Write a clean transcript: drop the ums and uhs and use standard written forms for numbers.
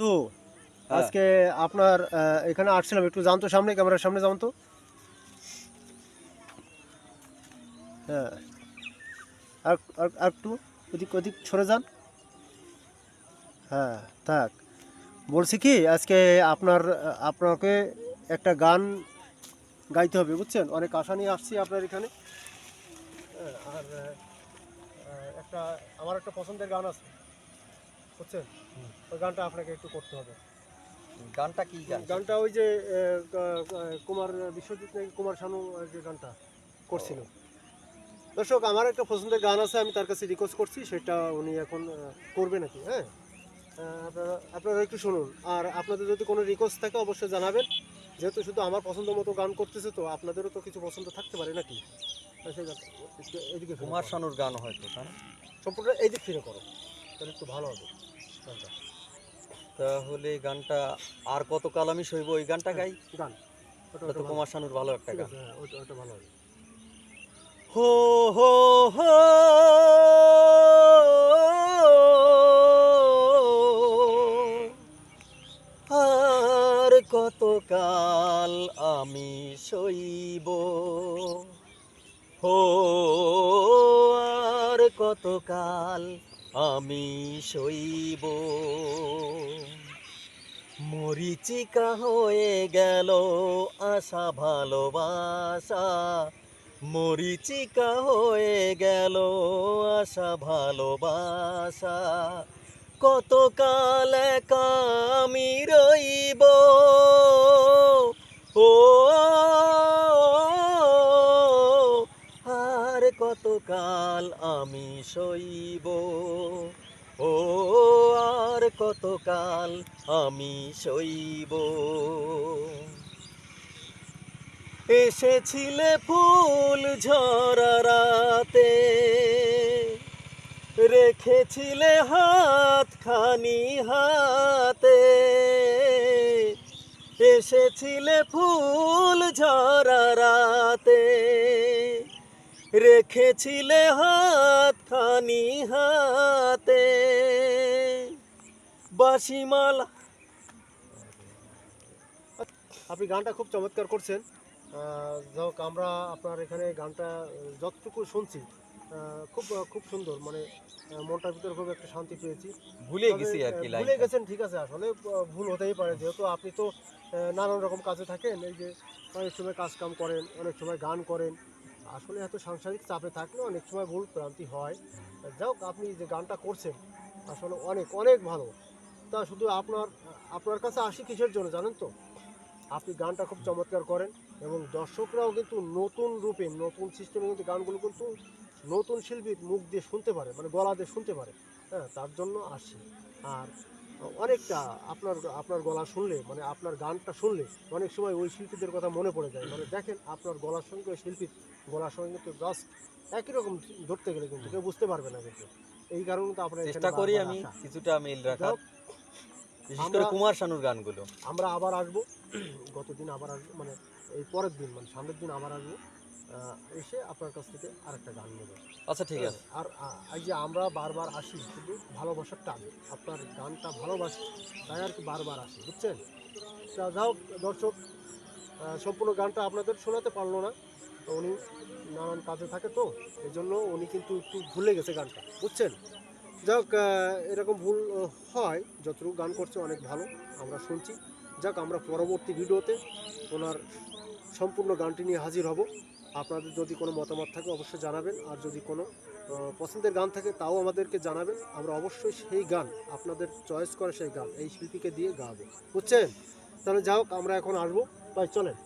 তো হ্যাঁ। আজকে আপনার এখানে আসছিলাম, একটু জানতো সামনে, ক্যামেরার সামনে জানতো। হ্যাঁ, আর আর আর একটু ওদিক ওদিক সরে যান। হ্যাঁ, থাক। বলছি কি, আজকে আপনাকে একটা গান গাইতে হবে, বুঝছেন? অনেক আশা নিয়ে আসছি আপনার এখানে। হ্যাঁ, আর একটা আমার একটা পছন্দের গান আছে, বুঝছেন? ওই গানটা আপনাকে একটু করতে হবে। গানটা কি গান? গানটা ওই যে কুমার বিশ্বজিৎ নাকি কুমার শানু যে গানটা করছিল। দর্শক, আমার একটা পছন্দের গান আছে, আমি তার কাছে রিকোয়েস্ট করছি, সেটা উনি এখন করবে নাকি। হ্যাঁ, আপনারা একটু শুনুন। আর আপনাদের যদি কোনো রিকোয়েস্ট থাকে অবশ্যই জানাবেন, যেহেতু শুধু আমার পছন্দ মতো গান করতেছে, তো আপনাদেরও তো কিছু পছন্দ থাকতে পারে নাকি। সেই গানটা একটু এদিকে ফিরে কুমার করো, শানুর গান হয়তো, তাই না? সম্পূর্ণ এই দিক ফিরে করো, তাহলে একটু ভালো হবে গানটা। তাহলে গানটা আর কত কাল আমি সইব, ওই গানটা হ্যাঁ, গাই। গান ওটা এটা ওটা তো ভালো, কুমার শানুর ভালো একটা ঠিক গান। আছে। হ্যাঁ, ওটা ওটা ভালো হবে। হো হো হো, আর কত কাল আমি সইব, হো আর কত কাল আমি সইব, মরিচিকা হয়ে গেল আশা ভালোবাসা, মরিচিকা হয়ে গেল আশা ভালোবাসা, কত কাল একা আমি রইব, ও আর কত কাল আমি সইব, ও আর কত কাল আমি সইব। এসেছিলে ফুল ঝরা রাতে, রেখেছিলে হাতখানি হাতে, এসেছিলে ফুল ঝরা রাতে, রেখেছিলে হাতখানি হাতে, বাঁশিমালা। আপনি গানটা খুব চমৎকার করছেন। যাক, আমরা আপনার এখানে গানটা যতটুকু শুনছি, খুব সুন্দর, মানে মনটার ভিতরে খুব একটা শান্তি পেয়েছি। ভুলে তবে গেছি আর কি ভুলে লাইনটা। গেছেন, ঠিক আছে, আসলে ভুল হতেই পারে, যেহেতু আপনি তো নানান রকম কাজে থাকেন, এই যে অনেক সময় কাজ কাম করেন, অনেক সময় গান করেন। আসলে এত সাংসারিক চাপে থাকলে অনেক সময় ভুল ভ্রান্তি হয়। যাক, আপনি যে গানটা করছেন আসলে অনেক অনেক ভালো। তা শুধু আপনার কাছে আসি কিসের জন্য জানেন তো? আপনি গানটা খুব চমৎকার করেন, এবং দর্শকরাও কিন্তু নতুন রূপে, নতুন সিস্টেমে কিন্তু গানগুলো কিন্তু নতুন শিল্পীর মুখ দিয়ে শুনতে পারে, মানে গলা দিয়ে শুনতে পারে। হ্যাঁ, তার জন্য আসি। আর অনেকটা আপনার আপনার গলা শুনলে, মানে আপনার গানটা শুনলে অনেক সময় ওই শিল্পীদের কথা মনে পড়ে যায়। মানে দেখেন, আপনার গলার সঙ্গে ওই শিল্পীর গলার সঙ্গে কিন্তু জাস্ট একই রকম, ধরতে গেলে কিন্তু কেউ বুঝতে পারবে না কিন্তু। এই কারণে তো আপনার এখানে চেষ্টা করি বারবার আমি আসা। কিছুটা মিল যাই রাখার, হোক, বিশেষ করে আমরা কুমার শানুর গানগুলো। আমরা আবার আসবো। গতদিন আবার আসবো, মানে এই পরের দিন, মানে সামনের দিন আবার আসবো। এসে আপনার কাছ থেকে আরেকটা গান নেবো। আচ্ছা, ঠিক হ্যাঁ, আছে। আর এই যে আমরা বারবার আসি শুধু ভালোবাসার টানে, আপনার গানটা ভালোবাসি, তাই আর কি বারবার আসি, বুঝছেন? তা যাও দর্শক, সম্পূর্ণ গানটা আপনাদের শোনাতে পারলো না, তো উনি নানান কাজে থাকে, তো এই জন্য উনি কিন্তু একটু ভুলে গেছে গানটা, বুঝছেন? যাক, এরকম ভুল হয়, যতটুকু গান করছে অনেক ভালো, আমরা শুনছি। যাক, আমরা পরবর্তী ভিডিওতে ওনার সম্পূর্ণ গানটি নিয়ে হাজির হব। আপনাদের যদি কোনো মতামত থাকে অবশ্যই জানাবেন, আর যদি কোনো পছন্দের গান থাকে তাও আমাদেরকে জানাবেন। আমরা অবশ্যই সেই গান, আপনাদের চয়েস করে সেই গান এই শিল্পীকে দিয়ে গাবো, বুঝছেন? তাহলে যাই হোক, আমরা এখন আসবো, তাই চলেন।